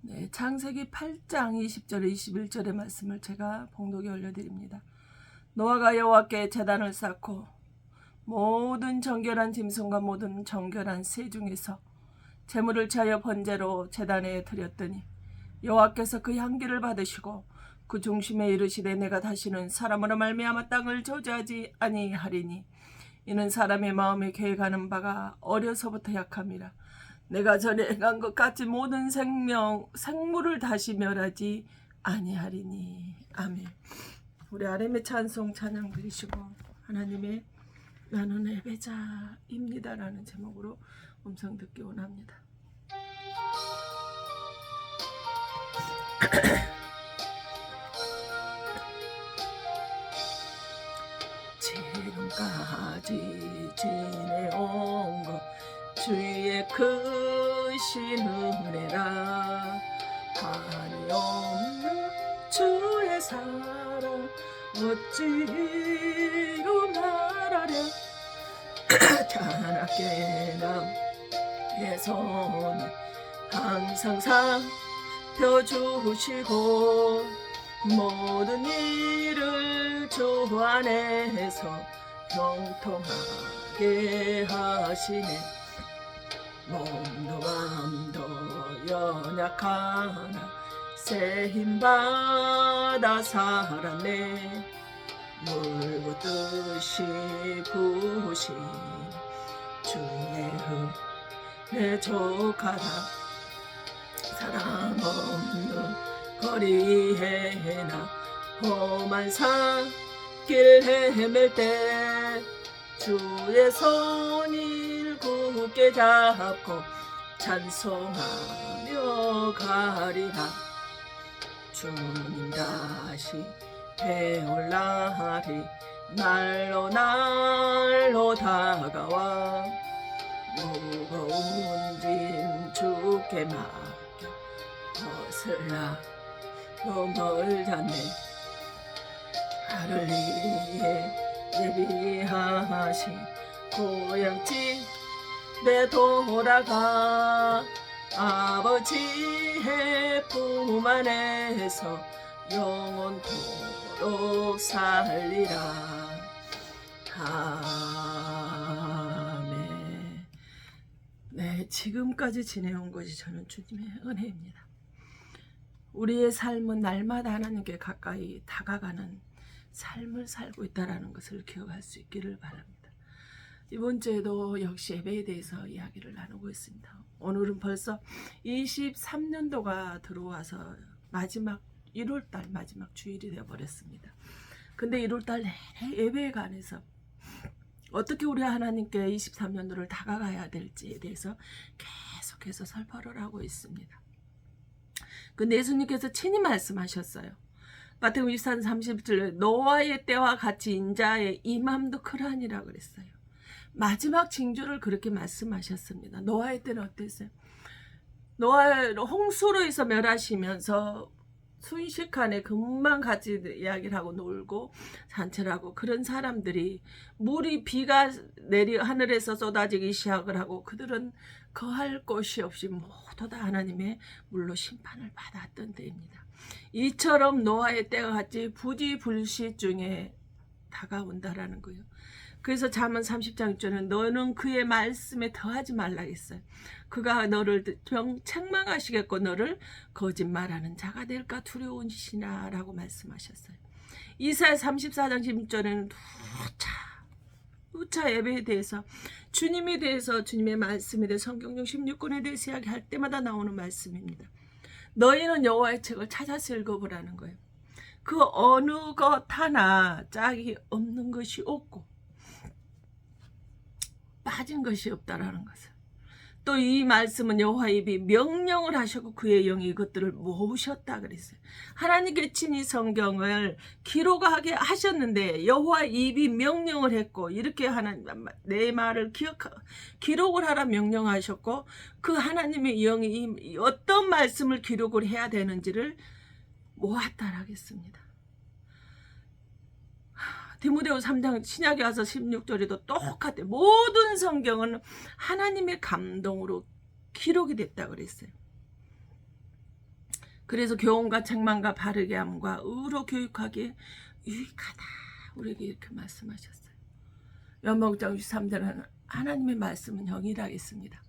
네, 창세기 8장 20절 21절의 말씀을 제가 봉독에 올려드립니다. 노아가 여호와께 제단을 쌓고 모든 정결한 짐승과 모든 정결한 새 중에서 제물을 취하여 번제로 제단에 드렸더니 여호와께서 그 향기를 받으시고 그 중심에 이르시되 내가 다시는 사람으로 말미암아 땅을 저주하지 아니하리니 이는 사람의 마음에 계획하는 바가 어려서부터 약함이라. 내가 전에 행한 것 같이 모든 생물을 다시 멸하지 아니하리니. 아멘. 우리 아렘의 찬송 찬양 드리시고 하나님의 나는 예배자입니다 라는 제목으로 음성 듣기 원합니다. 지금까지 지내온 것 주의 크신 은혜라. 한이 없는 주의 사랑 어찌로 말하랴. 자나깨 나의 손이 항상 살펴주시고 모든 일을 주 안에서 형통하게 하시네. 몸도 마음도 연약하나 새 힘받아 살았네. 물고 뜻이 부으신 주의 은혜 족하다. 사람 없는 거리에 나 험한 산길 헤맬 때 주의 손을 굳게 잡고 찬송하며 가리라. 주님 다시 배올 날이 날로 다가와 무거운 짐 주께 맡겨 벗으라 멀잖네. 나를 위해 예비하신 고향집에 돌아가 아버지의 품 안에서 영원토록 살리라. 아멘. 네, 지금까지 지내온 것이 저는 주님의 은혜입니다. 우리의 삶은 날마다 하나님께 가까이 다가가는 삶을 살고 있다는 것을 기억할 수 있기를 바랍니다. 이번 주에도 역시 예배에 대해서 이야기를 나누고 있습니다. 오늘은 벌써 23년도가 들어와서 마지막 1월달 마지막 주일이 되어버렸습니다. 근데 1월달 내내 예배에 관해서 어떻게 우리 하나님께 23년도를 다가가야 될지에 대해서 계속해서 설파를 하고 있습니다. 근데 예수님께서 친히 말씀하셨어요. 마태복음 24장 30절에 노아의 때와 같이 인자의 임함도 그러하니라 그랬어요. 마지막 징조를 그렇게 말씀하셨습니다. 노아의 때는 어땠어요? 노아 홍수로 해서 멸하시면서 순식간에 금방 같이 이야기를 하고 놀고 산책을 하고 그런 사람들이 비가 하늘에서 쏟아지기 시작을 하고 그들은 거할 곳이 없이 모두 다 하나님의 물로 심판을 받았던 때입니다. 이처럼 노아의 때와 같이 부지불식 중에 다가온다라는 거예요. 그래서 잠언 30장 6절은 너는 그의 말씀에 더하지 말라 했어요. 그가 너를 책망하시겠고 너를 거짓말하는 자가 될까 두려우시나 라고 말씀하셨어요. 이사야 34장 16절에는 누차 예배에 대해서 주님에 대해서 주님의 말씀에 대해 성경 중 16권에 대해서 이야기할 때마다 나오는 말씀입니다. 너희는 여호와의 책을 찾아서 읽어보라는 거예요. 그 어느 것 하나 짝이 없는 것이 없고 빠진 것이 없다라는 것을. 또 이 말씀은 여호와 입이 명령을 하셨고 그의 영이 이것들을 모으셨다 그랬어요. 하나님께 친히 성경을 기록하게 하셨는데 여호와 입이 명령을 했고 이렇게 내 말을 기록을 하라 명령하셨고 그 하나님의 영이 어떤 말씀을 기록을 해야 되는지를 모았다라 하겠습니다. 디모데후서 3장 신약에 와서 16절에도 똑같아. 모든 성경은 하나님의 감동으로 기록이 됐다 그랬어요. 그래서 교훈과 책망과 바르게 함과 의로 교육하기에 유익하다. 우리에게 이렇게 말씀하셨어요. 요한복음 63절은 하나님의 말씀은 영이라겠습니다.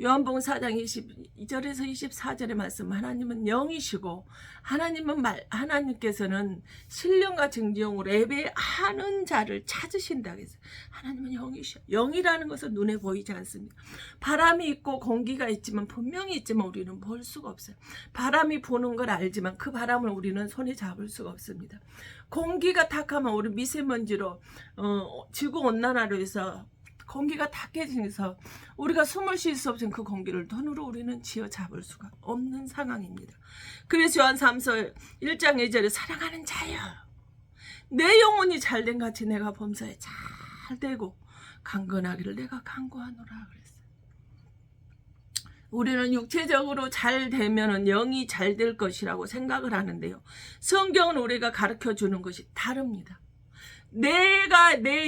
요한복음 4장 22절에서 24절의 말씀, 하나님은 영이시고 하나님께서는 신령과 증지용으로 예배하는 자를 찾으신다고 했어요. 하나님은 영이셔. 영이라는 것은 눈에 보이지 않습니다. 바람이 있고 공기가 있지만, 분명히 있지만 우리는 볼 수가 없어요. 바람이 부는 걸 알지만 그 바람을 우리는 손에 잡을 수가 없습니다. 공기가 탁하면 우리 미세먼지로 지구온난화로 해서 공기가 탁해지면서 우리가 숨을 쉴 수 없는 그 공기를 눈으로 우리는 쥐어잡을 수가 없는 상황입니다. 그래서 요한 3서 1장 2절에 사랑하는 자여, 내 영혼이 잘된 같이 내가 범사에 잘 되고 강건하기를 내가 간구하노라 그랬어요. 우리는 육체적으로 잘 되면은 영이 잘 될 것이라고 생각을 하는데요. 성경은 우리가 가르쳐 주는 것이 다릅니다. 내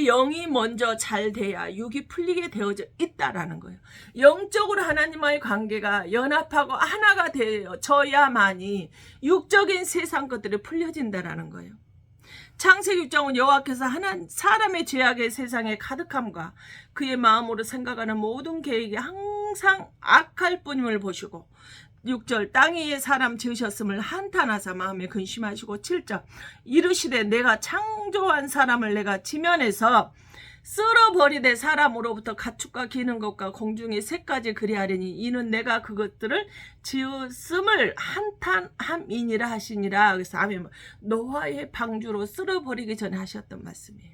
영이 먼저 잘 돼야 육이 풀리게 되어져 있다라는 거예요. 영적으로 하나님과의 관계가 연합하고 하나가 되어져야만이 육적인 세상 것들이 풀려진다라는 거예요. 창세기 6장은 여호와께서 사람의 죄악의 세상에 가득함과 그의 마음으로 생각하는 모든 계획이 항상 악할 뿐임을 보시고, 6절 땅 위에 사람 지으셨음을 한탄하사 마음에 근심하시고, 7절 이르시되 내가 창조한 사람을 내가 지면에서 쓸어버리되 사람으로부터 가축과 기는 것과 공중의 새까지 그리하리니 이는 내가 그것들을 지었음을 한탄함이니라 하시니라. 그래서 아멘. 노아의 방주로 쓸어버리기 전에 하셨던 말씀이에요.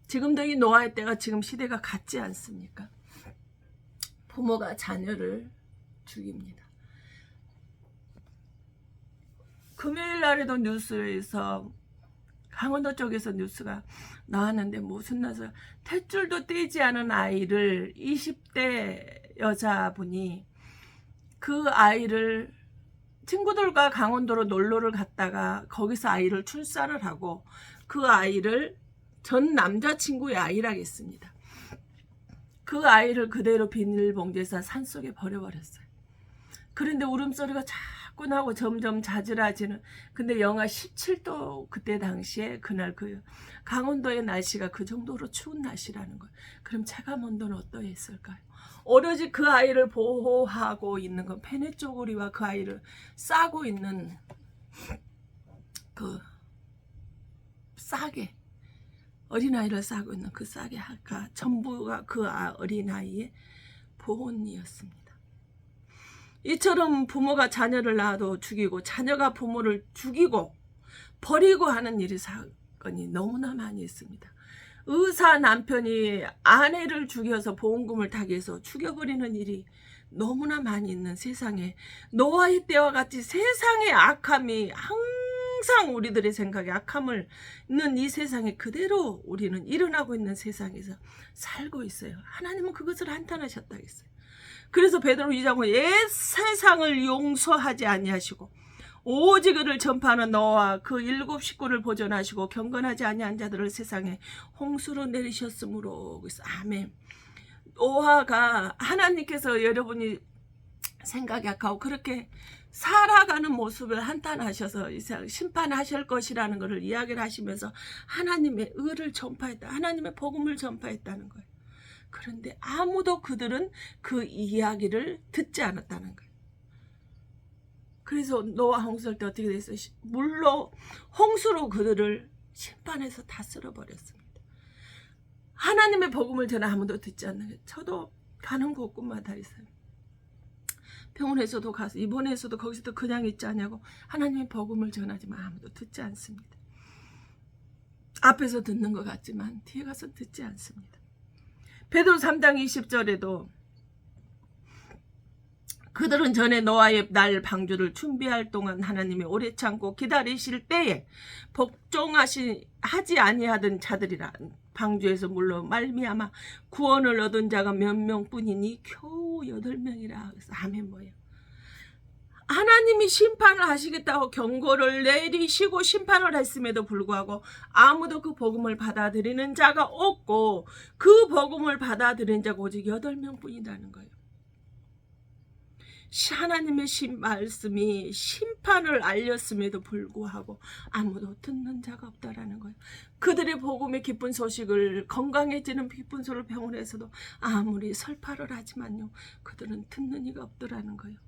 지금도 이 노아의 때가 지금 시대가 같지 않습니까? 부모가 자녀를 죽입니다. 금요일 날에도 뉴스에서 강원도 쪽에서 뉴스가 나왔는데, 무슨 나서 탯줄도 떼지 않은 아이를 20대 여자분이 그 아이를 친구들과 강원도로 놀러를 갔다가 거기서 아이를 출산을 하고 그 아이를 전 남자친구의 아이라겠습니다. 그 아이를 그대로 비닐봉지에서 산속에 버려버렸어요. 그런데 울음소리가 자꾸 나고 점점 잦으라지는, 근데 영하 17도 그때 당시에 그날 그 강원도의 날씨가 그 정도로 추운 날씨라는 거예요. 그럼 체감온도는 어떠했을까요? 오로지 그 아이를 보호하고 있는 건 페네쪼고리와 그 아이를 싸고 있는 그 싸게, 어린아이를 싸고 있는 그 싸게 하가 전부가 그 어린아이의 보온이었습니다. 이처럼 부모가 자녀를 낳아도 죽이고 자녀가 부모를 죽이고 버리고 하는 일이 사건이 너무나 많이 있습니다. 의사 남편이 아내를 죽여서 보험금을 타기 위해서 죽여버리는 일이 너무나 많이 있는 세상에, 노아의 때와 같이 세상의 악함이 항상 우리들의 생각에 악함을 있는 이 세상에 그대로 우리는 일어나고 있는 세상에서 살고 있어요. 하나님은 그것을 한탄하셨다 했어요. 그래서 베드로 2장은 옛 세상을 용서하지 아니하시고 오직 그를 전파하는 너와 그 7 식구를 보존하시고 경건하지 아니한 자들을 세상에 홍수로 내리셨으므로. 그래서 아멘. 노아가 하나님께서 여러분이 생각이 악하고 그렇게 살아가는 모습을 한탄하셔서 이상 심판하실 것이라는 것을 이야기를 하시면서 하나님의 의를 전파했다, 하나님의 복음을 전파했다는 거예요. 그런데 아무도 그들은 그 이야기를 듣지 않았다는 거예요. 그래서 노아 홍수할 때 어떻게 됐어요? 물로 홍수로 그들을 심판해서 다 쓸어버렸습니다. 하나님의 복음을 저는 아무도 듣지 않는 거예요. 저도 가는 곳곳마다 있어요. 병원에서도 가서 입원해서도 거기서도 그냥 있지 않냐고 하나님의 복음을 전하지만 아무도 듣지 않습니다. 앞에서 듣는 것 같지만 뒤에 가서 듣지 않습니다. 베드로 3장 20절에도 그들은 전에 노아의 날 방주를 준비할 동안 하나님이 오래 참고 기다리실 때에 복종하지 아니하던 자들이라. 방주에서 물로 말미암아 구원을 얻은 자가 몇 명뿐이니 겨우 8명이라. 그래서 아멘. 뭐예요? 하나님이 심판을 하시겠다고 경고를 내리시고 심판을 했음에도 불구하고 아무도 그 복음을 받아들이는 자가 없고 그 복음을 받아들이는 자가 오직 8명뿐이라는 거예요. 하나님의 말씀이 심판을 알렸음에도 불구하고 아무도 듣는 자가 없다라는 거예요. 그들의 복음의 기쁜 소식을, 건강해지는 기쁜 소리를 병원에서도 아무리 설파를 하지만요, 그들은 듣는 이가 없더라는 거예요.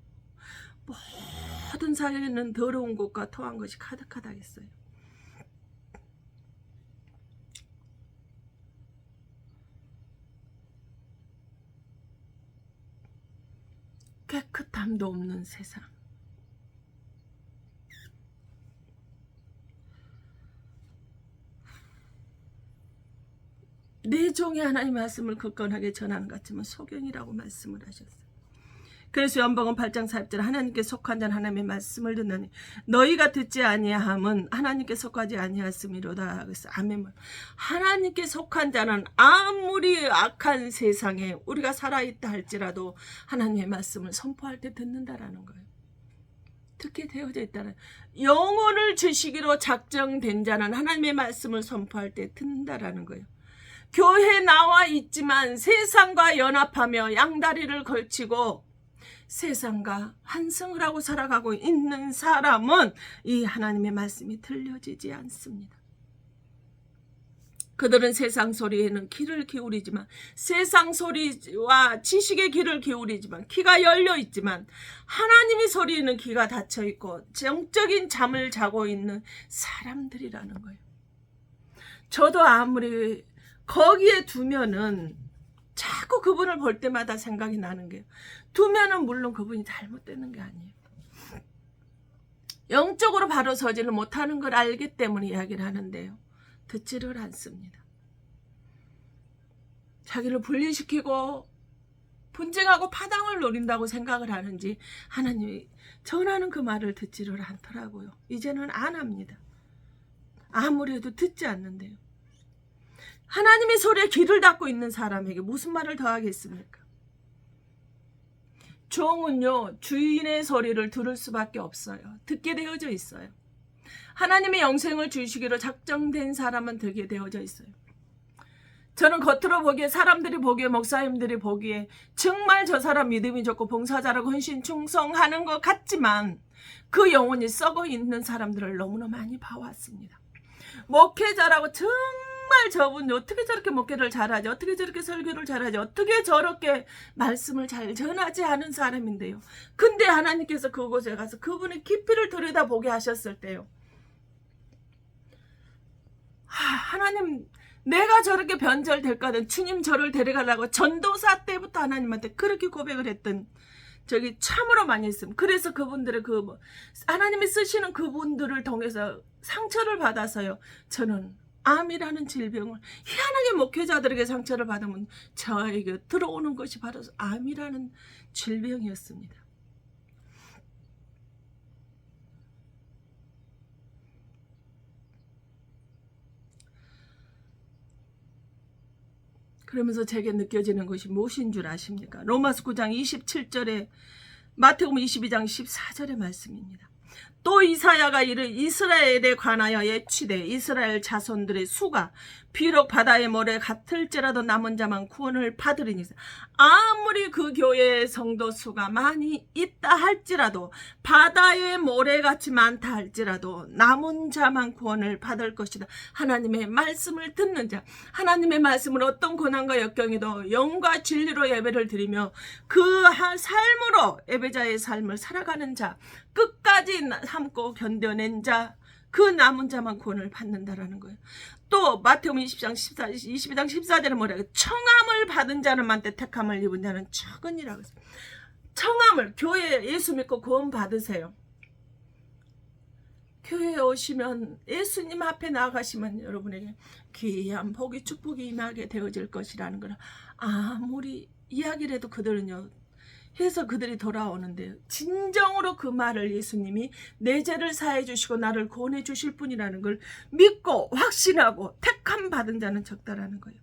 모든 사회에는 더러운 것과 토한 것이 가득하다 했어요. 깨끗함도 없는 세상. 내 종이 하나님 말씀을 굳건하게 전하는 것 같지만 소경이라고 말씀을 하셨어요. 그래서 요한복음 8장 40절 하나님께 속한 자는 하나님의 말씀을 듣나니 너희가 듣지 아니함은 하나님께 속하지 아니하였음이로다. 그래서 아멘. 하나님께 속한 자는 아무리 악한 세상에 우리가 살아있다 할지라도 하나님의 말씀을 선포할 때 듣는다라는 거예요. 듣게 되어져 있다는, 영혼을 주시기로 작정된 자는 하나님의 말씀을 선포할 때 듣는다라는 거예요. 교회에 나와 있지만 세상과 연합하며 양다리를 걸치고 세상과 환승을 하고 살아가고 있는 사람은 이 하나님의 말씀이 들려지지 않습니다. 그들은 세상 소리에는 귀를 기울이지만, 세상 소리와 지식의 귀를 기울이지만, 귀가 열려 있지만 하나님의 소리에는 귀가 닫혀 있고 정적인 잠을 자고 있는 사람들이라는 거예요. 저도 아무리 거기에 두면은 자꾸 그분을 볼 때마다 생각이 나는 게요, 두면은 물론 그분이 잘못되는 게 아니에요. 영적으로 바로 서지를 못하는 걸 알기 때문에 이야기를 하는데요, 듣지를 않습니다. 자기를 분리시키고 분쟁하고 파당을 노린다고 생각을 하는지 하나님이 전하는 그 말을 듣지를 않더라고요. 이제는 안 합니다. 아무리 해도 듣지 않는데요. 하나님의 소리에 귀를 닫고 있는 사람에게 무슨 말을 더 하겠습니까? 종은요, 주인의 소리를 들을 수밖에 없어요. 듣게 되어져 있어요. 하나님의 영생을 주시기로 작정된 사람은 듣게 되어져 있어요. 저는 겉으로 보기에, 사람들이 보기에, 목사님들이 보기에 정말 저 사람 믿음이 좋고 봉사자라고 헌신 충성하는 것 같지만 그 영혼이 썩어 있는 사람들을 너무나 많이 봐왔습니다. 목회자라고 정말 저분 어떻게 저렇게 목회를 잘하지, 어떻게 저렇게 설교를 잘하지, 어떻게 저렇게 말씀을 잘 전하지 하는 사람인데요, 근데 하나님께서 그곳에 가서 그분의 깊이를 들여다보게 하셨을 때요, 하나님, 내가 저렇게 변절될까든 주님 저를 데려가려고 전도사 때부터 하나님한테 그렇게 고백을 했던 적이 참으로 많이 있습니다. 그래서 그분들의 하나님이 쓰시는 그분들을 통해서 상처를 받아서요, 저는 암이라는 질병을, 희한하게 목회자들에게 상처를 받으면 저에게 들어오는 것이 바로 암이라는 질병이었습니다. 그러면서 제게 느껴지는 것이 무엇인 줄 아십니까? 로마서 9장 27절에 마태복음 22장 14절의 말씀입니다. 또 이사야가 이를 이스라엘에 관하여 예치되 이스라엘 자손들의 수가 비록 바다의 모래 같을지라도 남은 자만 구원을 받으리니, 아무리 그 교회의 성도 수가 많이 있다 할지라도, 바다의 모래같이 많다 할지라도 남은 자만 구원을 받을 것이다. 하나님의 말씀을 듣는 자, 하나님의 말씀을 어떤 고난과 역경에도 영과 진리로 예배를 드리며 그 삶으로 예배자의 삶을 살아가는 자, 끝까지 참고 견뎌낸 자, 그 남은 자만 구원을 받는다라는 거예요. 또 마태복음 22장 14절에 뭐라고, 청함을 받은 자는만때 택함을 입은 자는 적으니라고 했어요. 청함을, 교회에 예수 믿고 구원 받으세요. 교회에 오시면, 예수님 앞에 나아가시면 여러분에게 귀한 복이, 축복이 임하게 되어질 것이라는 걸 아무리 이야기를 해도 그들은요, 해서 그들이 돌아오는데요, 진정으로 그 말을 예수님이 내 죄를 사해 주시고 나를 구원해 주실 분이라는 걸 믿고 확신하고 택함 받은 자는 적다라는 거예요.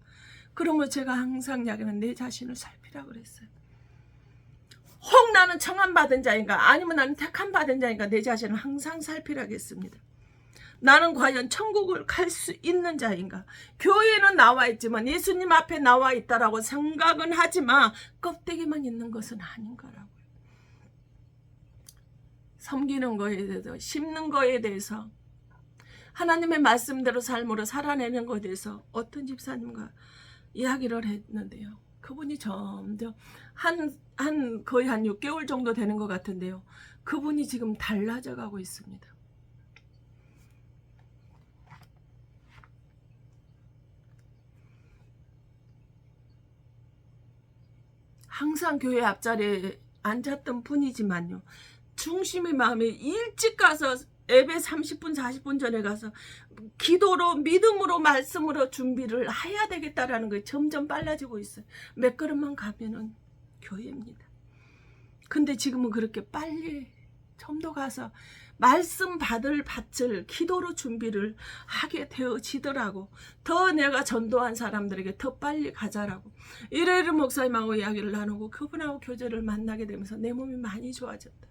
그러면 제가 항상 이야기는 내 자신을 살피라고 그랬어요. 혹 나는 청함 받은 자인가, 아니면 나는 택함 받은 자인가, 내 자신을 항상 살피라겠습니다. 나는 과연 천국을 갈 수 있는 자인가? 교회는 나와 있지만, 예수님 앞에 나와 있다라고 생각은 하지만 껍데기만 있는 것은 아닌 거라고요. 섬기는 거에 대해서, 심는 거에 대해서, 하나님의 말씀대로 삶으로 살아내는 것에 대해서 어떤 집사님과 이야기를 했는데요. 그분이 점점 거의 한 6개월 정도 되는 것 같은데요. 그분이 지금 달라져 가고 있습니다. 항상 교회 앞자리에 앉았던 분이지만요. 중심의 마음에 일찍 가서 예배 30분 40분 전에 가서 기도로 믿음으로 말씀으로 준비를 해야 되겠다라는 게 점점 빨라지고 있어요. 몇 걸음만 가면은 교회입니다. 근데 지금은 그렇게 빨리 좀 더 가서 말씀 받을 밭을 기도로 준비를 하게 되어지더라고. 더 내가 전도한 사람들에게 더 빨리 가자라고. 이래를 목사님하고 이야기를 나누고 그분하고 교제를 만나게 되면서 내 몸이 많이 좋아졌다.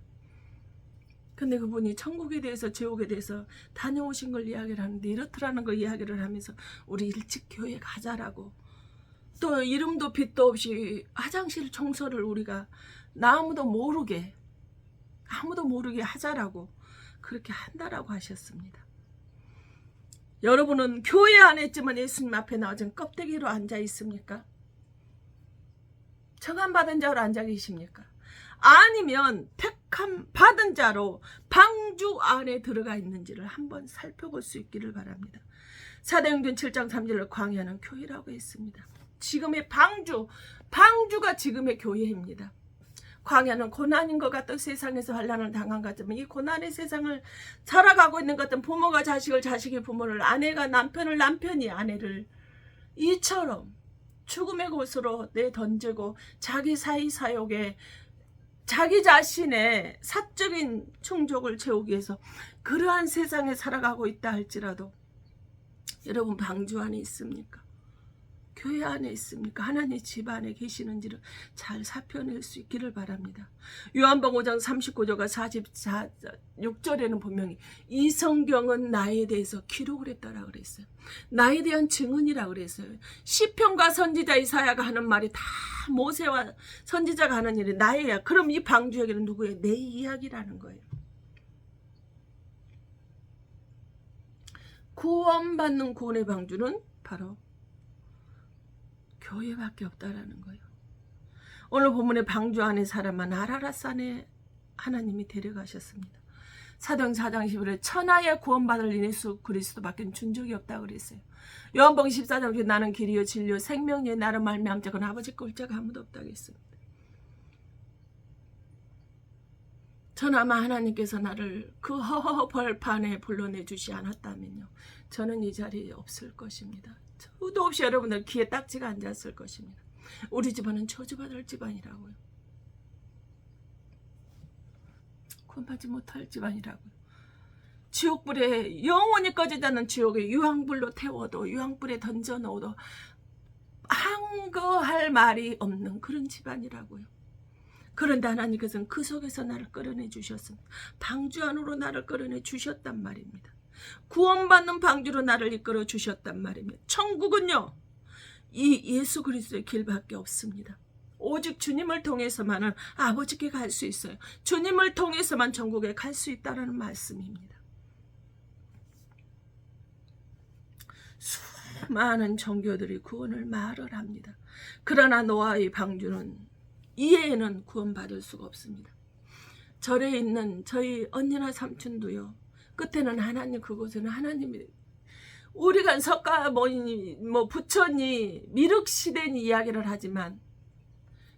근데 그분이 천국에 대해서 지옥에 대해서 다녀오신 걸 이야기를 하는데 이렇더라는 걸 이야기를 하면서 우리 일찍 교회 가자라고. 또 이름도 빛도 없이 화장실 청소를 우리가 아무도 모르게 하자라고 그렇게 한다라고 하셨습니다. 여러분은 교회 안에 있지만 예수님 앞에 나와진 껍데기로 앉아 있습니까? 청함받은 자로 앉아 계십니까? 아니면 택함 받은 자로 방주 안에 들어가 있는지를 한번 살펴볼 수 있기를 바랍니다. 사도행전 7장 3절을 광야는 교회라고 했습니다. 지금의 방주가 지금의 교회입니다. 광야는 고난인 것 같던 세상에서 환난을 당한 것 같지만 이 고난의 세상을 살아가고 있는 것 같은 부모가 자식을, 자식이 부모를, 아내가 남편을, 남편이 아내를 이처럼 죽음의 곳으로 내던지고 자기 사이사욕에 자기 자신의 사적인 충족을 채우기 위해서 그러한 세상에 살아가고 있다 할지라도 여러분 방주 안에 있습니까? 교회 안에 있습니까? 하나님 집 안에 계시는지를 잘 살펴낼 수 있기를 바랍니다. 요한복음 5장 39절과 46절에는 분명히 이 성경은 나에 대해서 기록을 했다라고 그랬어요. 나에 대한 증언이라고 그랬어요. 시편과 선지자 이사야가 하는 말이 다 모세와 선지자가 하는 일이 나의. 그럼 이 방주에게는 누구예요? 내 이야기라는 거예요. 구원받는 구원의 방주는 바로 교회밖에 없다라는 거예요. 오늘 본문의 방주 안에 사람은 아라랏산에 하나님이 데려가셨습니다. 사도행전 4장 11절에 천하의 구원받을 예수 그리스도밖에 준 적이 없다고 그랬어요. 요한복음 14장 나는 길이요 진리요 생명이요 나를 말미암은 자는 아버지께 올 자가 아무도 없다고 했습니다. 전 아마 하나님께서 나를 그 허허 벌판에 불러내주지 않았다면요. 저는 이 자리에 없을 것입니다. 저도 없이 여러분들 귀에 딱지가 앉았을 것입니다. 우리 집안은 저주받을 집안이라고요. 구원받지 못할 집안이라고요. 지옥불에 영원히 꺼지지 않는 지옥에 유황불로 태워도 유황불에 던져 넣어도 한거할 말이 없는 그런 집안이라고요. 그런데 하나님께서는 그 속에서 나를 끌어내 주셨습니다. 방주 안으로 나를 끌어내 주셨단 말입니다. 구원받는 방주로 나를 이끌어 주셨단 말입니다. 천국은요 이 예수 그리스도의 길밖에 없습니다. 오직 주님을 통해서만은 아버지께 갈 수 있어요. 주님을 통해서만 천국에 갈 수 있다는 말씀입니다. 수많은 종교들이 구원을 말을 합니다. 그러나 노아의 방주는 이외에는 구원받을 수가 없습니다. 절에 있는 저희 언니나 삼촌도요. 끝에는 하나님, 그곳에는 하나님이 우리가 석가 뭐니 뭐 부처니 미륵시대니 이야기를 하지만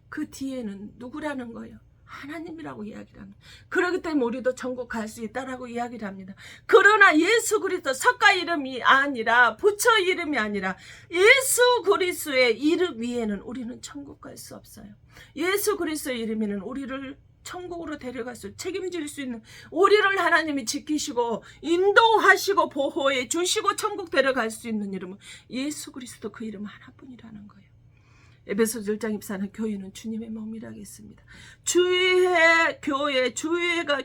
그 뒤에는 누구라는 거예요? 하나님이라고 이야기를 합니다. 그렇기 때문에 우리도 천국 갈 수 있다라고 이야기를 합니다. 그러나 예수 그리스도 석가 이름이 아니라 부처 이름이 아니라 예수 그리스도의 이름 위에는 우리는 천국 갈 수 없어요. 예수 그리스도의 이름에는 우리를 천국으로 데려갈 수 책임질 수 있는 우리를 하나님이 지키시고 인도하시고 보호해 주시고 천국 데려갈 수 있는 이름은 예수 그리스도 그 이름 하나뿐이라는 거예요. 에베소서 1장 24는 교회는 주님의 몸이라고 했습니다.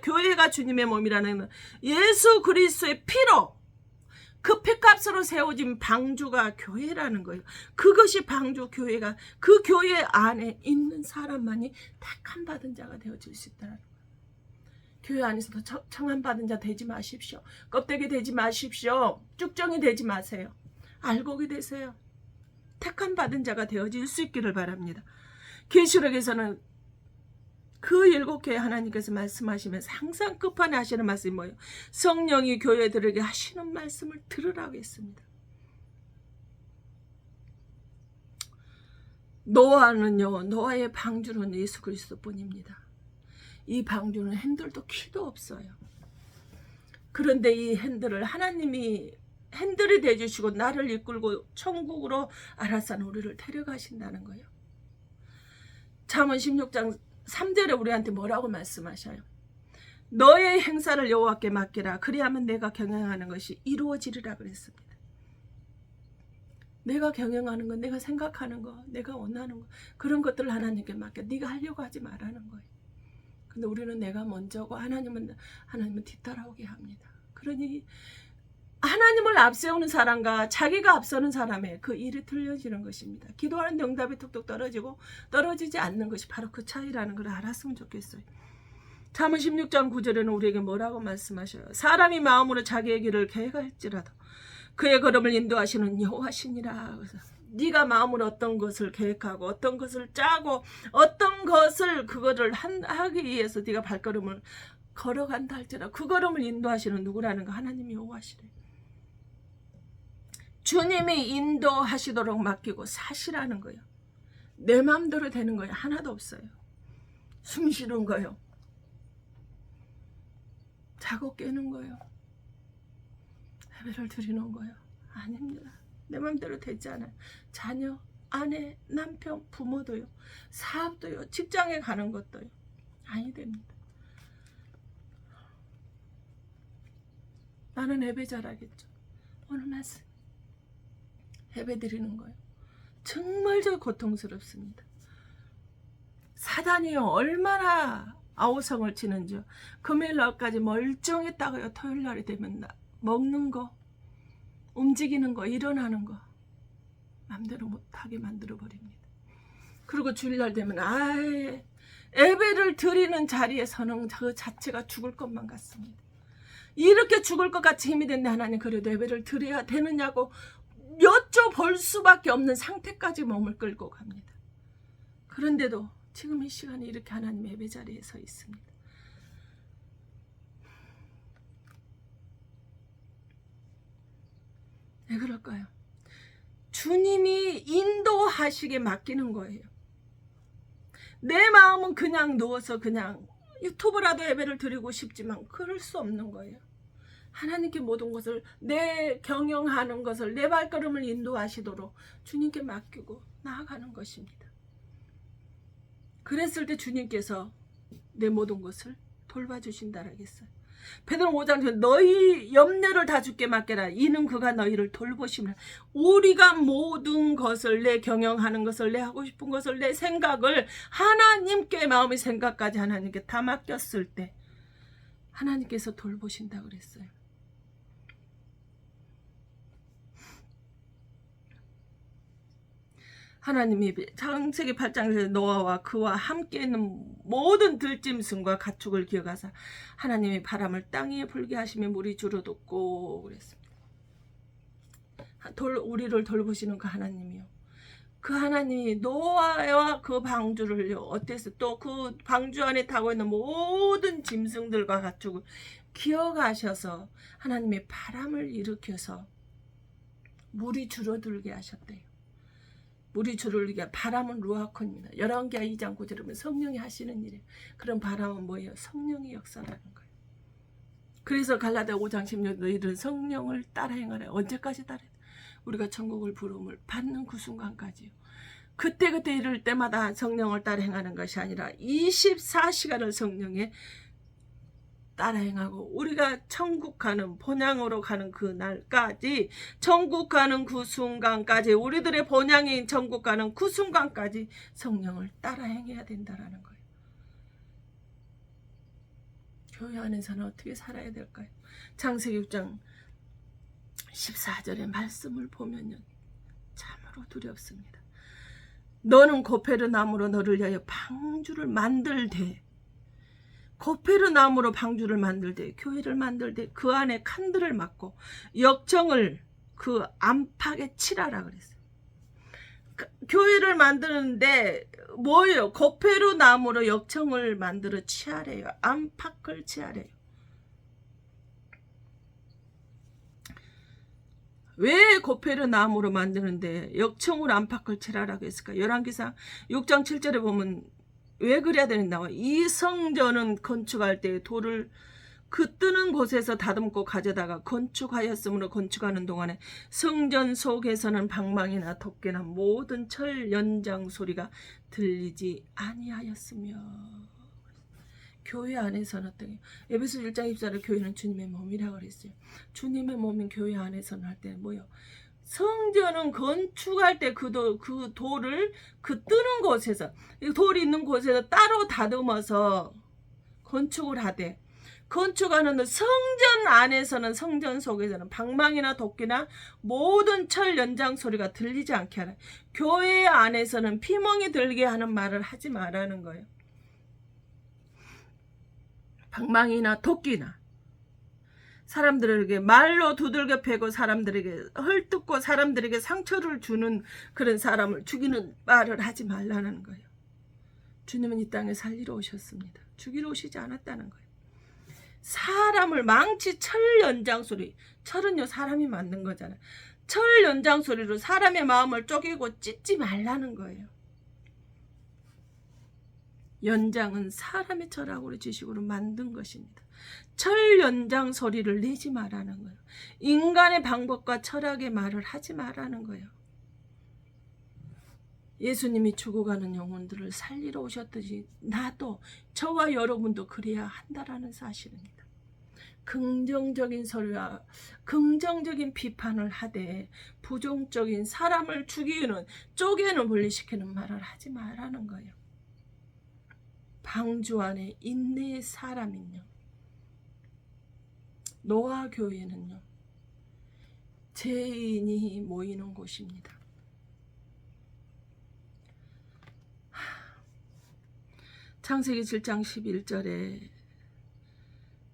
교회가 주님의 몸이라는 예수 그리스도의 피로 그 피값으로 세워진 방주가 교회라는 거예요. 그것이 방주 교회가 그 교회 안에 있는 사람만이 택함 받은 자가 되어질 수 있다는 거예요. 교회 안에서도 청함받은 자 되지 마십시오. 껍데기 되지 마십시오. 쭉정이 되지 마세요. 알곡이 되세요. 택함 받은 자가 되어질 수 있기를 바랍니다. 계시록에서는 그 7교회 하나님께서 말씀하시면서 항상 끝판에 하시는 말씀이 뭐예요? 성령이 교회들에게 하시는 말씀을 들으라고 했습니다. 노아는요, 노아의 방주는 예수 그리스도뿐입니다. 이 방주는 핸들도 키도 없어요. 그런데 이 핸들을 하나님이 핸들이 되주시고 나를 이끌고 천국으로 알아서 우리를 데려가신다는 거예요. 잠언 16장 3절에 우리한테 뭐라고 말씀하셔요? 너의 행사를 여호와께 맡기라. 그리하면 내가 경영하는 것이 이루어지리라 그랬습니다. 내가 경영하는 거, 내가 생각하는 거, 내가 원하는 거, 그런 것들을 하나님께 맡겨. 네가 하려고 하지 말라는 거예요. 근데 우리는 내가 먼저고 하나님은 뒤따라오게 합니다. 그러니 하나님을 앞세우는 사람과 자기가 앞서는 사람의 그 일이 틀려지는 것입니다. 기도하는 응답이 툭툭 떨어지고 떨어지지 않는 것이 바로 그 차이라는 걸 알았으면 좋겠어요. 잠언 16장 9절에는 우리에게 뭐라고 말씀하셔요? 사람이 마음으로 자기의 길을 계획할지라도 그의 걸음을 인도하시는 여호와시니라. 그래서 네가 마음으로 어떤 것을 계획하고 어떤 것을 짜고 어떤 것을 그거를 하기 위해서 네가 발걸음을 걸어간다 할지라도 그 걸음을 인도하시는 누구라는 거? 하나님이 여호와시래. 주님이 인도하시도록 맡기고 사시라는 거예요. 내 마음대로 되는 거예요. 하나도 없어요. 숨 쉬는 거예요. 자고 깨는 거예요. 예배를 드리는 거예요. 아닙니다. 내 마음대로 되지 않아요. 자녀, 아내, 남편, 부모도요. 사업도요. 직장에 가는 것도요. 아니 됩니다. 나는 예배 잘하겠죠. 오늘 말씀 예배 드리는 거예요. 정말 저 고통스럽습니다. 사단이요 얼마나 아우성을 치는지요. 금요일 날까지 멀쩡했다가요 토요일 날이 되면 먹는 거, 움직이는 거, 일어나는 거 맘대로 못하게 만들어 버립니다. 그리고 주일날 되면 아예 예배를 드리는 자리에 서는 그 자체가 죽을 것만 같습니다. 이렇게 죽을 것 같이 힘이 된데 하나님 그래도 예배를 드려야 되느냐고 여쭤볼 수밖에 없는 상태까지 몸을 끌고 갑니다. 그런데도 지금 이 시간에 이렇게 하나님 예배 자리에 서 있습니다. 왜 그럴까요? 주님이 인도하시게 맡기는 거예요. 내 마음은 그냥 누워서 그냥 유튜브라도 예배를 드리고 싶지만 그럴 수 없는 거예요. 하나님께 모든 것을 내 경영하는 것을 내 발걸음을 인도하시도록 주님께 맡기고 나아가는 것입니다. 그랬을 때 주님께서 내 모든 것을 돌봐주신다라고 했어요. 베드로 5장 전에 너희 염려를 다 주께 맡겨라. 이는 그가 너희를 돌보시면 우리가 모든 것을 내 경영하는 것을 내 하고 싶은 것을 내 생각을 하나님께 마음의 생각까지 하나님께 다 맡겼을 때 하나님께서 돌보신다고 그랬어요. 하나님이 창세기 8장에서 노아와 그와 함께 있는 모든 들짐승과 가축을 기억하사 하나님이 바람을 땅 위에 불게 하시며 물이 줄어들고 그랬습니다. 우리를 돌보시는 그 하나님이요. 그 하나님이 노아와 그 방주를요 어땠어요? 또 그 방주 안에 타고 있는 모든 짐승들과 가축을 기억하셔서 하나님의 바람을 일으켜서 물이 줄어들게 하셨대요. 물이 줄어들게 바람은 루아콘입니다. 열왕기하 2장 9절에 보면 성령이 하시는 일이에요. 그런 바람은 뭐예요? 성령의 역사라는 거예요. 그래서 갈라디아 5장 16절 너희들은 성령을 따라 행하라. 언제까지 따라? 우리가 천국을 부름을 받는 그 순간까지요. 그때그때 이럴 때마다 성령을 따라 행하는 것이 아니라 24시간을 성령에 따라 행하고 우리가 천국 가는 본향으로 가는 그 날까지 천국 가는 그 순간까지 우리들의 본향인 천국 가는 그 순간까지 성령을 따라 행해야 된다라는 거예요. 교회 안에서는 어떻게 살아야 될까요? 창세기 6장 14절의 말씀을 보면요 참으로 두렵습니다. 너는 고페르 나무로 너를 위하여 방주를 만들되 고페르 나무로 방주를 만들되 교회를 만들되 그 안에 칸들을 막고 역청을 그 안팎에 칠하라 그랬어요. 교회를 만드는데 뭐예요? 고페르 나무로 역청을 만들어 치하래요. 안팎을 치하래요. 왜 고페르 나무로 만드는데 역청으로 안팎을 칠하라고 했을까? 열왕기상 6장 7절에 보면 왜 그래야 되는 나와? 이 성전은 건축할 때 돌을 그 뜨는 곳에서 다듬고 가져다가 건축하였으므로 건축하는 동안에 성전 속에서는 방망이나 덮개나 모든 철 연장 소리가 들리지 아니하였으며. 교회 안에서는 어떻게? 에베소 1장 24절 교회는 주님의 몸이라고 그랬어요. 주님의 몸인 교회 안에서는 할 때는 뭐요? 성전은 건축할 때 그 돌을 그 뜨는 곳에서, 돌이 있는 곳에서 따로 다듬어서 건축을 하되, 건축하는 성전 안에서는, 성전 속에서는 방망이나 도끼나 모든 철 연장 소리가 들리지 않게 하라. 교회 안에서는 피멍이 들게 하는 말을 하지 말라는 거예요. 방망이나 도끼나 사람들에게 말로 두들겨 패고 사람들에게 헐뜯고 사람들에게 상처를 주는 그런 사람을 죽이는 말을 하지 말라는 거예요. 주님은 이 땅에 살리러 오셨습니다. 죽이러 오시지 않았다는 거예요. 사람을 망치 철 연장 소리, 철은요 사람이 만든 거잖아요. 철 연장 소리로 사람의 마음을 쪼개고 찢지 말라는 거예요. 연장은 사람의 철학으로 지식으로 만든 것입니다. 철 연장 소리를 내지 말라는 거예요. 인간의 방법과 철학의 말을 하지 말라는 거예요. 예수님이 죽어가는 영혼들을 살리러 오셨듯이 나도, 저와 여러분도 그래야 한다라는 사실입니다. 긍정적인 소리와 긍정적인 비판을 하되 부정적인 사람을 죽이는, 쪼개는, 분리시키는 말을 하지 말라는 거예요. 방주 안에 인내의 사람은요, 노아 교회는요, 죄인이 모이는 곳입니다. 창세기 7장 11절에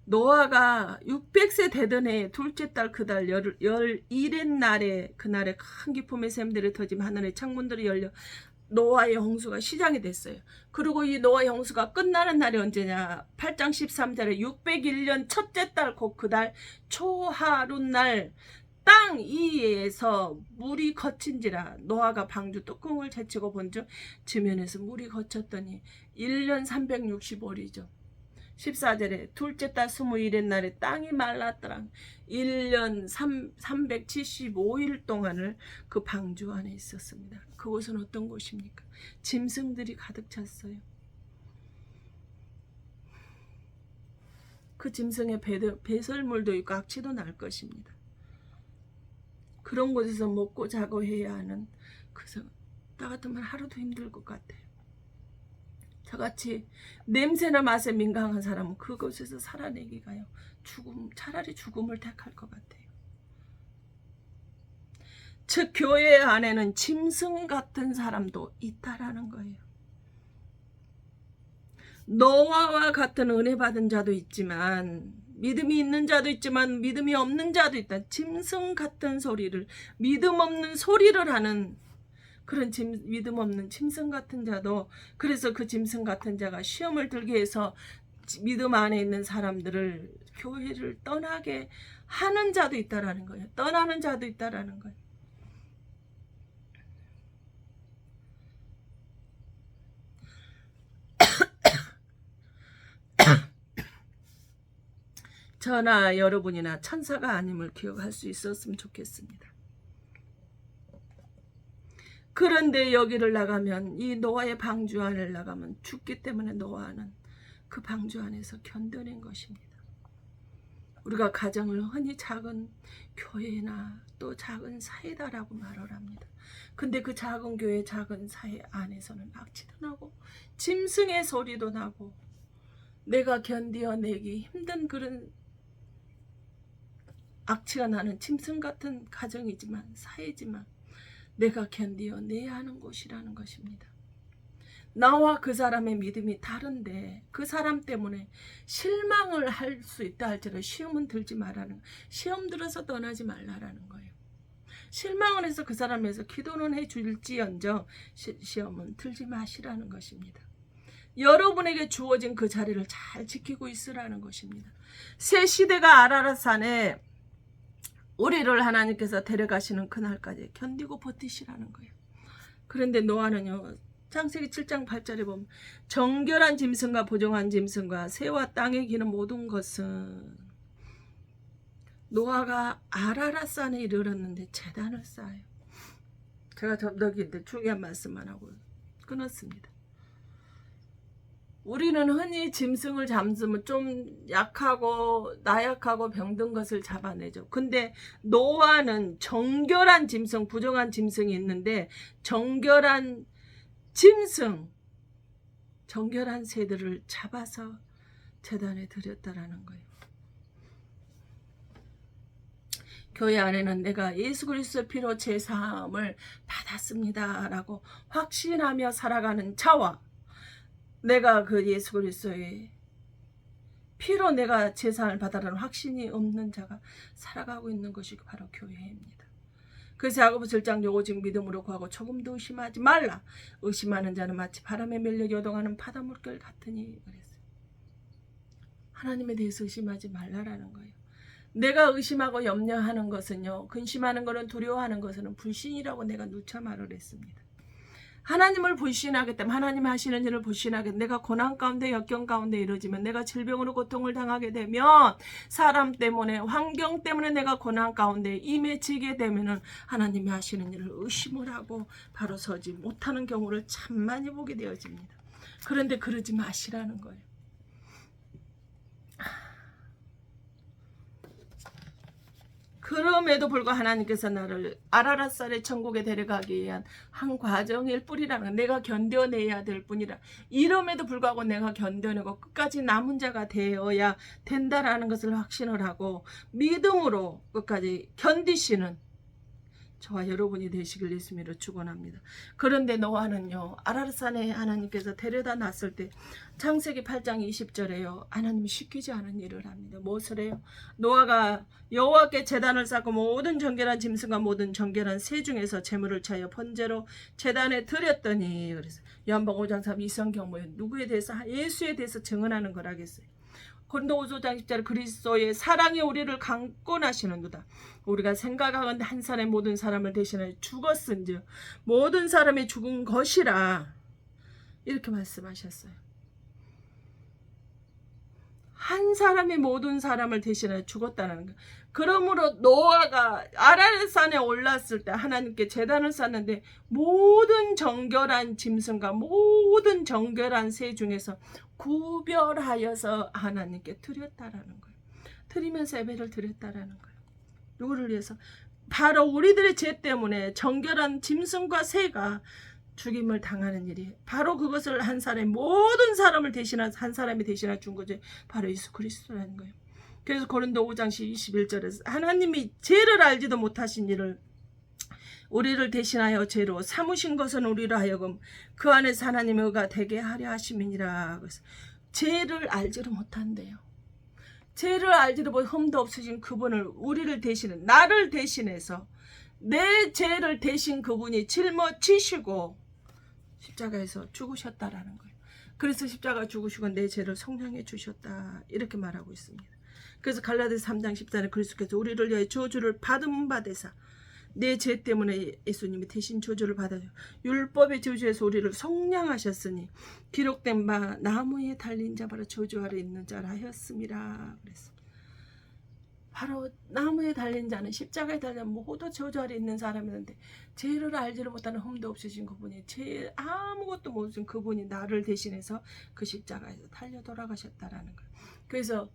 노아가 600세 되던 해 둘째 달 그달 11의 날에, 그날에 큰 기쁨의 샘들이 터지며 하늘의 창문들이 열려 노아의 홍수가 시작이 됐어요. 그리고 이 노아의 홍수가 끝나는 날이 언제냐? 8장 13절에 601년 첫째 달 곧 그달 초하룻날 땅 위에서 물이 거친지라. 노아가 방주 뚜껑을 제치고 본즉 지면에서 물이 거쳤더니 1년 365일이죠. 14절에 둘째 달 21일 날에 땅이 말랐더라. 1년 375일 동안을 그 방주 안에 있었습니다. 그곳은 어떤 곳입니까? 짐승들이 가득 찼어요. 그 짐승의 배설물도 있고 악취도 날 것입니다. 그런 곳에서 먹고 자고 해야 하는, 그래서 나 같으면 하루도 힘들 것 같아요. 저같이 냄새나 맛에 민감한 사람은 그곳에서 살아내기가요, 차라리 죽음을 택할 것 같아요. 즉 교회 안에는 짐승 같은 사람도 있다라는 거예요. 노아와 같은 은혜 받은 자도 있지만, 믿음이 있는 자도 있지만 믿음이 없는 자도 있다. 짐승 같은 소리를, 믿음 없는 소리를 하는 그런 믿음 없는 짐승 같은 자도, 그래서 그 짐승 같은 자가 시험을 들게 해서 믿음 안에 있는 사람들을, 교회를 떠나게 하는 자도 있다라는 거예요. 떠나는 자도 있다라는 거예요. 저나 여러분이나 천사가 아님을 기억할 수 있었으면 좋겠습니다. 그런데 여기를 나가면, 이 노아의 방주 안을 나가면 죽기 때문에 노아는 그 방주 안에서 견뎌낸 것입니다. 우리가 가정을 흔히 작은 교회나 또 작은 사회다라고 말을 합니다. 근데 그 작은 교회, 작은 사회 안에서는 악취도 나고 짐승의 소리도 나고 내가 견뎌내기 힘든 그런 악취가 나는 짐승 같은 가정이지만, 사회지만 내가 견뎌내야 하는 곳이라는 것입니다. 나와 그 사람의 믿음이 다른데 그 사람 때문에 실망을 할 수 있다 할지라도 시험은 들지 말라는, 시험 들어서 떠나지 말라라는 거예요. 실망을 해서 그 사람에서 기도는 해줄지언정 시험은 들지 마시라는 것입니다. 여러분에게 주어진 그 자리를 잘 지키고 있으라는 것입니다. 새 시대가 아라랏산에 우리를 하나님께서 데려가시는 그날까지 견디고 버티시라는 거예요. 그런데 노아는요, 창세기 7장 8절에 보면 정결한 짐승과 부정한 짐승과 새와 땅에 기는 모든 것은, 노아가 아라랏산에 이르렀는데 제단을 쌓아요. 제가 접덕인데 중요한 말씀만 하고 끊었습니다. 우리는 흔히 짐승을 잡으면 좀 약하고 나약하고 병든 것을 잡아내죠. 근데 노아는 정결한 짐승, 부정한 짐승이 있는데 정결한 짐승, 정결한 새들을 잡아서 제단에 드렸다라는 거예요. 교회 안에는 내가 예수 그리스도의 피로 제사함을 받았습니다 라고 확신하며 살아가는 자와, 내가 그 예수 그리스도의 피로 내가 제사함을 받았다는 확신이 없는 자가 살아가고 있는 것이 바로 교회입니다. 그래서 야고보서 1장 오직 믿음으로 구하고 조금도 의심하지 말라. 의심하는 자는 마치 바람에 밀려 요동하는 바닷물결 같으니 그랬어요. 하나님에 대해서 의심하지 말라라는 거예요. 내가 의심하고 염려하는 것은요, 근심하는 것은, 두려워하는 것은 불신이라고 내가 누차 말을 했습니다. 하나님을 불신하기 때문에, 하나님 하시는 일을 불신하게, 내가 고난 가운데 역경 가운데 이루어지면, 내가 질병으로 고통을 당하게 되면, 사람 때문에 환경 때문에 내가 고난 가운데 임해지게 되면은 하나님이 하시는 일을 의심을 하고 바로 서지 못하는 경우를 참 많이 보게 되어집니다. 그런데 그러지 마시라는 거예요. 그럼에도 불구하고 하나님께서 나를 아라랏산의 천국에 데려가기 위한 한 과정일 뿐이라는, 내가 견뎌내야 될 뿐이라, 이럼에도 불구하고 내가 견뎌내고 끝까지 남은 자가 되어야 된다라는 것을 확신을 하고 믿음으로 끝까지 견디시는 저와 여러분이 되시길 예수님으로 축원합니다. 그런데 노아는요, 아라랏산에 하나님께서 데려다 놨을 때 창세기 8장 20절에요, 하나님이 시키지 않은 일을 합니다. 무엇을 해요? 노아가 여호와께 제단을 쌓고 모든 정결한 짐승과 모든 정결한 새 중에서 제물을 차여 번제로 제단에 드렸더니, 그래서 요한복음 5장 3 이성경 뭐예요? 누구에 대해서? 예수에 대해서 증언하는 거라겠어요. 고린도 5장 10절 그리스도의 사랑이 우리를 강권하시는도다. 우리가 생각하건대 한 사람의 모든 사람을 대신하여 죽었은즉 모든 사람이 죽은 것이라, 이렇게 말씀하셨어요. 한 사람이 모든 사람을 대신하여 죽었다는 거예요. 그러므로 노아가 아라랏산에 올랐을 때 하나님께 제단을 쌓는데 모든 정결한 짐승과 모든 정결한 새 중에서 구별하여서 하나님께 드렸다라는 거예요. 드리면서 예배를 드렸다라는 거예요. 누구를 위해서? 바로 우리들의 죄 때문에 정결한 짐승과 새가 죽임을 당하는 일이, 바로 그것을 한 사람의 모든 사람을 대신한, 한 사람이 대신해 준 거죠. 바로 예수 그리스도라는 거예요. 그래서 고린도 5장 21절에서 하나님이 죄를 알지도 못하신 일을 우리를 대신하여 죄로 삼으신 것은 우리로 하여금 그 안에서 하나님의 의가 되게 하려 하심이니라. 그래서 죄를 알지도 못한대요. 죄를 알지도 못, 흠도 없으신 그분을, 우리를 대신해, 나를 대신해서 내 죄를 대신 그분이 짊어지시고 십자가에서 죽으셨다라는 거예요. 그래서 십자가 죽으시고 내 죄를 속량해 주셨다, 이렇게 말하고 있습니다. 그래서 갈라디아서 3장 14절에 그리스도께서 우리를 위하여 저주를 받은 바 되사, 내 죄 때문에 예수님이 대신 저주를 받아 율법의 저주에서 우리를 속량하셨으니 기록된 바 나무에 달린 자 바로 저주 아래 있는 자라 하였음이라. 그랬습니다. 바로 나무에 달린 자는, 십자가에 달린 모두 저주 아래 있는 사람이었는데 죄를 알지를 못하는 흠도 없으신 그분이, 죄 아무것도 모르신 그분이 나를 대신해서 그 십자가에서 달려 돌아가셨다라는 거예요. 그래서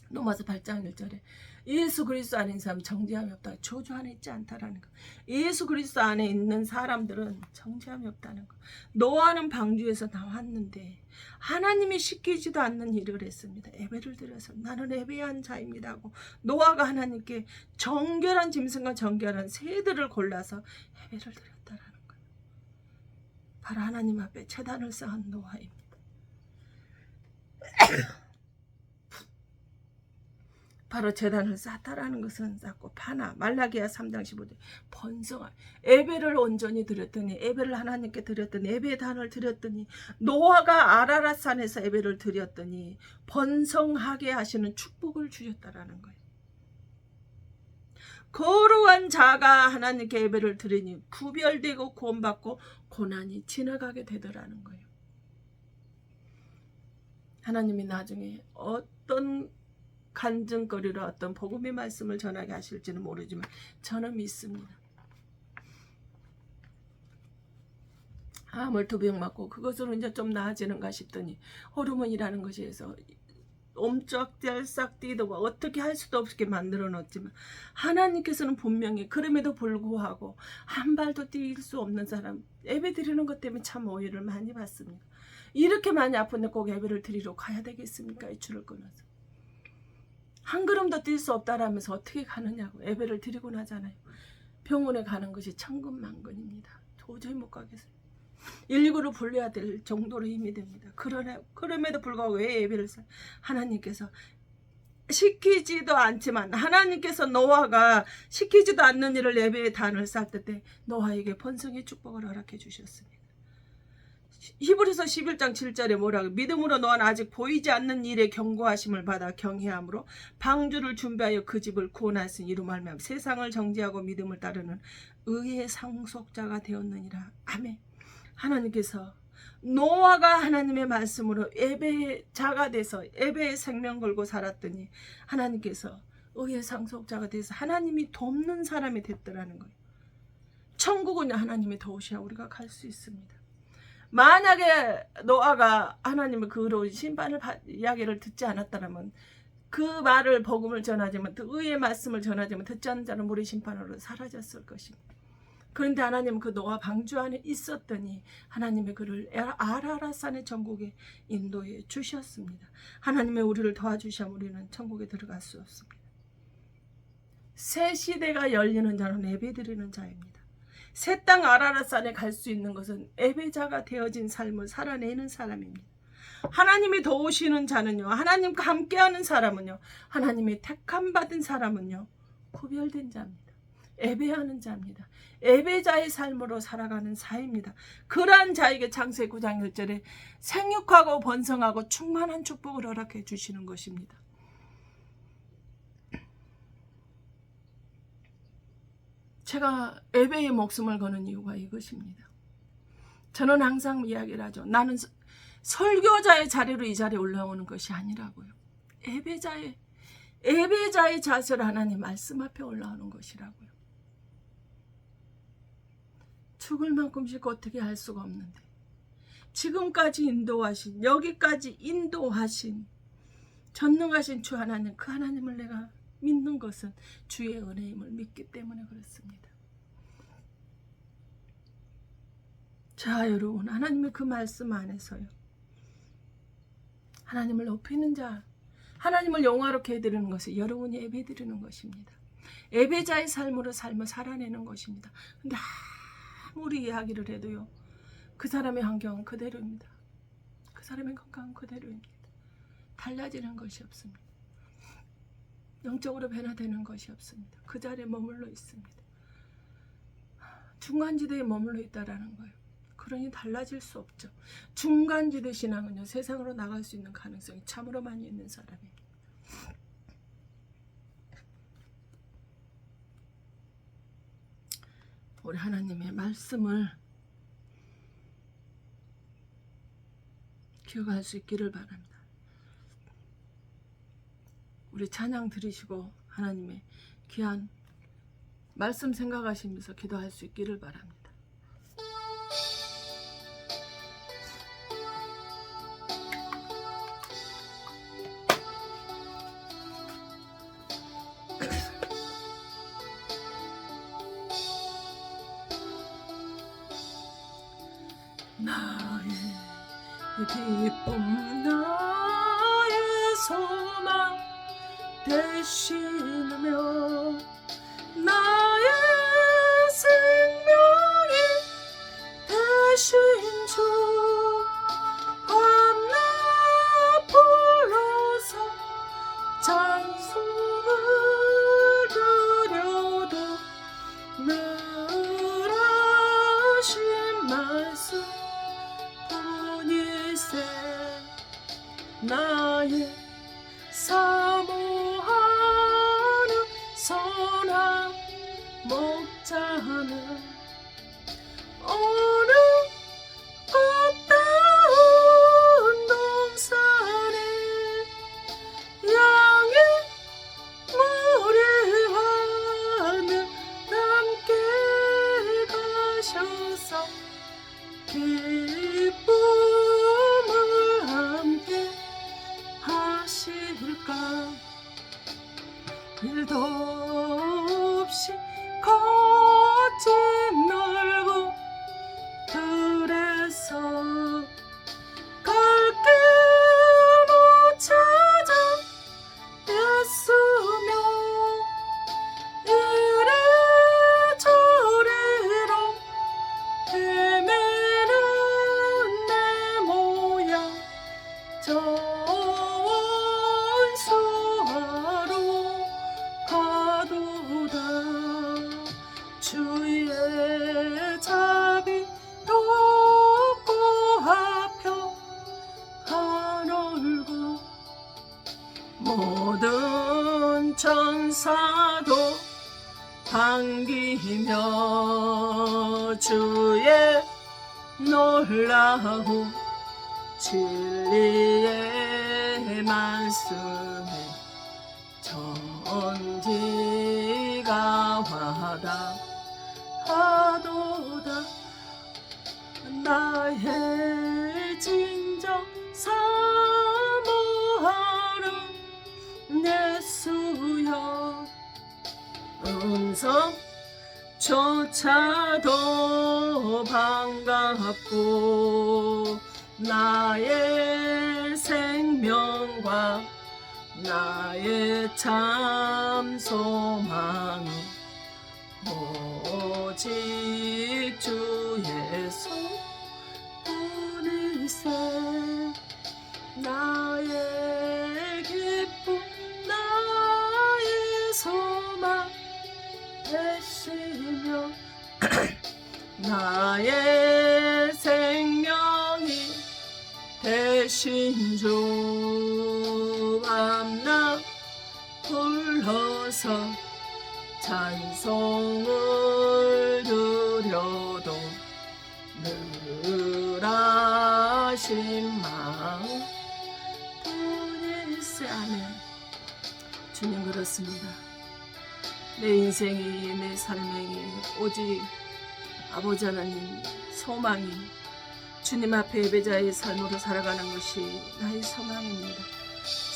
로마서 8장 1절에 예수 그리스도 안에 있는 사람 정죄함이 없다. 저주 안에 있지 않다라는 거. 예수 그리스도 안에 있는 사람들은 정죄함이 없다는 거. 노아는 방주에서 나왔는데 하나님이 시키지도 않는 일을 했습니다. 예배를 드려서 나는 예배한 자입니다 하고 노아가 하나님께 정결한 짐승과 정결한 새들을 골라서 예배를 드렸다라는 거예요. 바로 하나님 앞에 제단을 쌓은 노아입니다. 바로 제단을 쌓다라는 것은 쌓고 파나 말라기야 3장 15절 번성할 예배를 온전히 드렸더니 예배를 하나님께 드렸더니 예배의 단을 드렸더니 노아가 아라랏산에서 예배를 드렸더니 번성하게 하시는 축복을 주셨다라는 거예요. 거룩한 자가 하나님께 예배를 드리니 구별되고 구원받고 고난이 지나가게 되더라는 거예요. 하나님이 나중에 어떤 간증거리로 어떤 복음의 말씀을 전하게 하실지는 모르지만 저는 믿습니다. 암을 2병 맞고 그것으로 이제 좀 나아지는가 싶더니 호르몬이라는 것이 해서 옴짝달싹 뛰고 어떻게 할 수도 없게 만들어 놓았지만 하나님께서는 분명히 그럼에도 불구하고 한 발도 뛸 수 없는 사람 예배 드리는 것 때문에 참 오해를 많이 받습니다. 이렇게 많이 아픈데 꼭 예배를 드리러 가야 되겠습니까? 이 줄을 끊어서 한 걸음도 뛸 수 없다라면서 어떻게 가느냐고 예배를 드리고 나잖아요. 병원에 가는 것이 천근만근입니다. 도저히 못 가겠어요. 119를 불러야 될 정도로 힘이 됩니다. 그럼에도 불구하고 왜 예배를 하나님께서 시키지도 않지만 하나님께서 노아가 시키지도 않는 일을 예배의 단을 쌓을 때 노아에게 번성의 축복을 허락해 주셨습니다. 히브리서 11장 7절에 뭐라고 믿음으로 노아는 아직 보이지 않는 일에 경고하심을 받아 경외함으로 방주를 준비하여 그 집을 구원하였으니 이로 말미암아 세상을 정죄하고 믿음을 따르는 의의 상속자가 되었느니라. 아멘. 하나님께서 노아가 하나님의 말씀으로 예배의 자가 돼서 예배의 생명 걸고 살았더니 하나님께서 의의 상속자가 돼서 하나님이 돕는 사람이 됐더라는 거예요. 천국은 하나님이 도우셔야 우리가 갈 수 있습니다. 만약에 노아가 하나님의 그 의로운 심판을 이야기를 듣지 않았다면 그 말을 복음을 전하지만 그 의의 말씀을 전하지만 듣지 않는 자는 물의 심판으로 사라졌을 것입니다. 그런데 하나님은 그 노아 방주 안에 있었더니 하나님의 그를 아라랏산의 천국에 인도해 주셨습니다. 하나님의 우리를 도와주시면 우리는 천국에 들어갈 수 없습니다. 새 시대가 열리는 자는 예배드리는 자입니다. 새 땅 아라랏산에 갈 수 있는 것은 예배자가 되어진 삶을 살아내는 사람입니다. 하나님이 도우시는 자는요, 하나님과 함께하는 사람은요, 하나님이 택함 받은 사람은요, 구별된 자입니다. 예배하는 자입니다. 예배자의 삶으로 살아가는 자입니다. 그러한 자에게 창세기 9장 1절에 생육하고 번성하고 충만한 축복을 허락해 주시는 것입니다. 제가 예배에 목숨을 거는 이유가 이것입니다. 저는 항상 이야기를 하죠. 나는 설교자의 자리로 이 자리에 올라오는 것이 아니라고요. 예배자의 자세로 하나님 말씀 앞에 올라오는 것이라고요. 죽을 만큼 쉽고 어떻게 할 수가 없는데 지금까지 인도하신 여기까지 인도하신 전능하신 주 하나님 그 하나님을 내가 믿는 것은 주의 은혜임을 믿기 때문에 그렇습니다. 자 여러분 하나님의 그 말씀 안에서요 하나님을 높이는 자 하나님을 영화롭게 해드리는 것은 여러분이 예배드리는 것입니다. 예배자의 삶으로 삶을 살아내는 것입니다. 근데 아무리 이야기를 해도요 그 사람의 환경은 그대로입니다. 그 사람의 건강은 그대로입니다. 달라지는 것이 없습니다. 영적으로 변화되는 것이 없습니다. 그 자리에 머물러 있습니다. 중간지대에 머물러 있다라는 거예요. 그러니 달라질 수 없죠. 중간지대 신앙은요 세상으로 나갈 수 있는 가능성이 참으로 많이 있는 사람이에요. 우리 하나님의 말씀을 기억할 수 있기를 바랍니다. 우리 찬양 들으시고 하나님의 귀한 말씀 생각하시면서 기도할 수 있기를 바랍니다. 나의 기쁨 나의 소망 되시며 나의 생명이 되시며 나의 사모하는 선한 목자는 어느 꽃다운 동산에 양의 머리와는 함께 가셔서 기쁨을 함께 하실까. 일도 없이 거친 넓은 들에서 갈 길 못 찾아 애쓰며 이래저래로 헤매는 내 모양 전수하러 가도다. 주의 자비 높고 하평 하늘고 모든 천사도 반기며 주의 놀라운 진리의 말씀에 전지가 와닿아도다. 나의 진정 사모하는 예수여 음성조차도 반갑고 나의 생명과 나의 참 소망은 오직 주 예수 뿐이세. 나의 기쁨 나의 소망 되시며 나의 생명이 되신 주 밤낮 불러서 찬송을 드려도 늘 하신 마음 뿐일세. 아멘. 주님, 그렇습니다. 내 인생이 내 삶이 오직 아버지 하나님 소망이 주님 앞에 예배자의 삶으로 살아가는 것이 나의 소망입니다.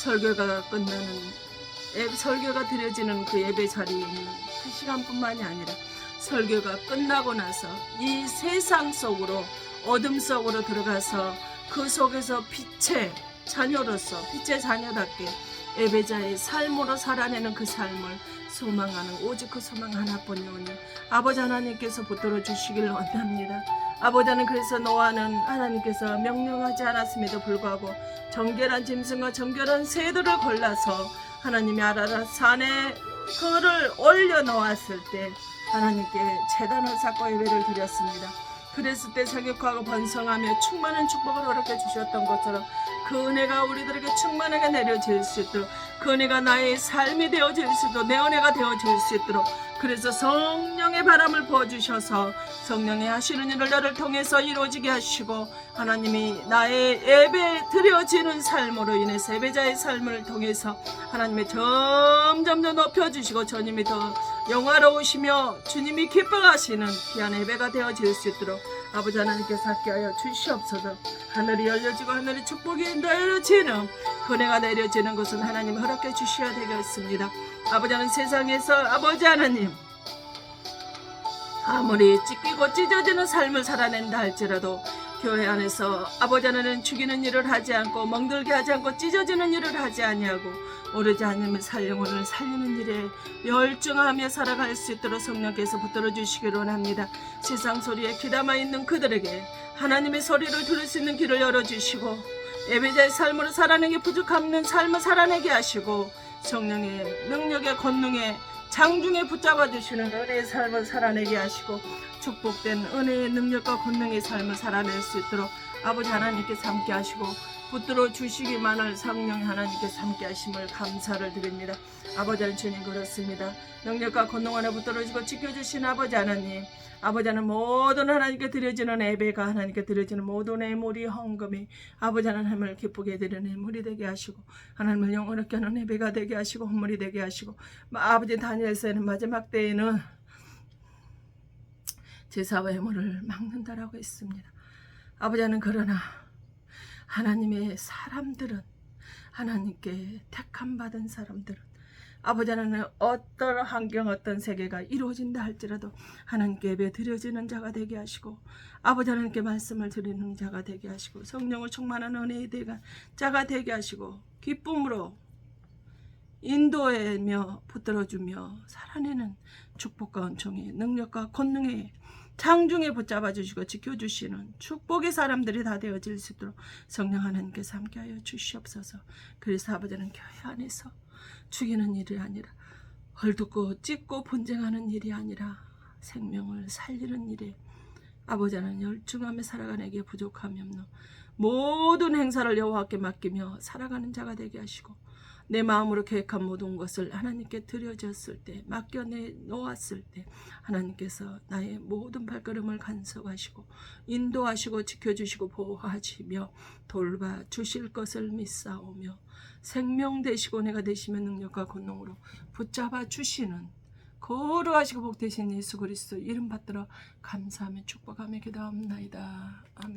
설교가 끝나는 설교가 드려지는 그 예배 자리에 있는 그 시간뿐만이 아니라 설교가 끝나고 나서 이 세상 속으로 어둠 속으로 들어가서 그 속에서 빛의 자녀로서 빛의 자녀답게 예배자의 삶으로 살아내는 그 삶을 소망하는 오직 그 소망 하나뿐이오니 아버지 하나님께서 붙들어 주시길 원합니다. 아버지 하나님, 그래서 노아는 하나님께서 명령하지 않았음에도 불구하고 정결한 짐승과 정결한 새들을 골라서 하나님이 아라랏 산에 그를 올려놓았을 때 하나님께 제단을 쌓고 예배를 드렸습니다. 그랬을 때 사격하고 번성하며 충만한 축복을 허락해 주셨던 것처럼 그 은혜가 우리들에게 충만하게 내려질 수 있도록, 그 은혜가 나의 삶이 되어질 수 있도록, 내 은혜가 되어질 수 있도록, 그래서 성령의 바람을 부어주셔서 성령의 하시는 일을 나를 통해서 이루어지게 하시고, 하나님이 나의 예배 드려지는 삶으로 인해서 예배자의 삶을 통해서 하나님의 점점 더 높여주시고 주님이 더 영화로우시며 주님이 기뻐하시는 귀한 예배가 되어질 수 있도록 아버지 하나님께서 함께하여 주시옵소서. 하늘이 열려지고 하늘의 축복이 내려지는 은혜가 내려지는 것은 하나님 허락해 주셔야 되겠습니다. 아버지 하나님, 세상에서 아버지 하나님 아무리 찢기고 찢어지는 삶을 살아낸다 할지라도 교회 안에서 아버지 하나님은 죽이는 일을 하지 않고 멍들게 하지 않고 찢어지는 일을 하지 아니하고 오르지 않으면 살영혼을 살리는 일에 열중하며 살아갈 수 있도록 성령께서 붙들어 주시기를 원합니다. 세상 소리에 귀담아 있는 그들에게 하나님의 소리를 들을 수 있는 길을 열어주시고 예배자의 삶으로 살아내기 부족함는 삶을 살아내게 하시고 성령의 능력의 권능에 장중에 붙잡아 주시는 은혜의 삶을 살아내게 하시고 축복된 은혜의 능력과 권능의 삶을 살아낼 수 있도록 아버지 하나님께서 함께 하시고 붙들어 주시기만을 성령 하나님께서 함께 하심을 감사를 드립니다. 아버지 하나님 주님 그렇습니다. 능력과 권능 안에 붙들어주고 지켜주신 아버지 하나님, 아버지 하나님 모든 하나님께 드려지는 예배가 하나님께 드려지는 모든 예물이 헌금이 아버지 하나님을 기쁘게 드리는 예물이 되게 하시고 하나님을 영원하게 하는 예배가 되게 하시고 헌물이 되게 하시고 아버지 다니엘서에는 마지막 때에는 제사와 예물을 막는다라고 했습니다. 아버지 하나님 그러나 하나님의 사람들은 하나님께 택함 받은 사람들은 아버지 하나님 어떤 환경 어떤 세계가 이루어진다 할지라도 하나님께 예배 드려지는 자가 되게 하시고 아버지 하나님께 말씀을 드리는 자가 되게 하시고 성령을 충만한 은혜의 대가 자가 되게 하시고 기쁨으로 인도하며 붙들어주며 살아내는 축복과 은총의 능력과 권능의 장중에 붙잡아 주시고 지켜주시는 축복의 사람들이 다 되어질 수 있도록 성령 하나님께서 함께하여 주시옵소서. 그래서 아버지는 교회 안에서 죽이는 일이 아니라 헐뜯고 찢고 분쟁하는 일이 아니라 생명을 살리는 일에 아버지는 열중하며 살아가는 부족함이 없노 모든 행사를 여호와께 맡기며 살아가는 자가 되게 하시고 내 마음으로 계획한 모든 것을 하나님께 드려졌을 때 맡겨내 놓았을 때 하나님께서 나의 모든 발걸음을 간섭하시고 인도하시고 지켜주시고 보호하시며 돌봐 주실 것을 믿사오며 생명 되시고 내가 되시면 능력과 권능으로 붙잡아 주시는 거룩하시고 복되신 예수 그리스도 이름 받들어 감사하며 축복하며 기도합나이다. 아멘.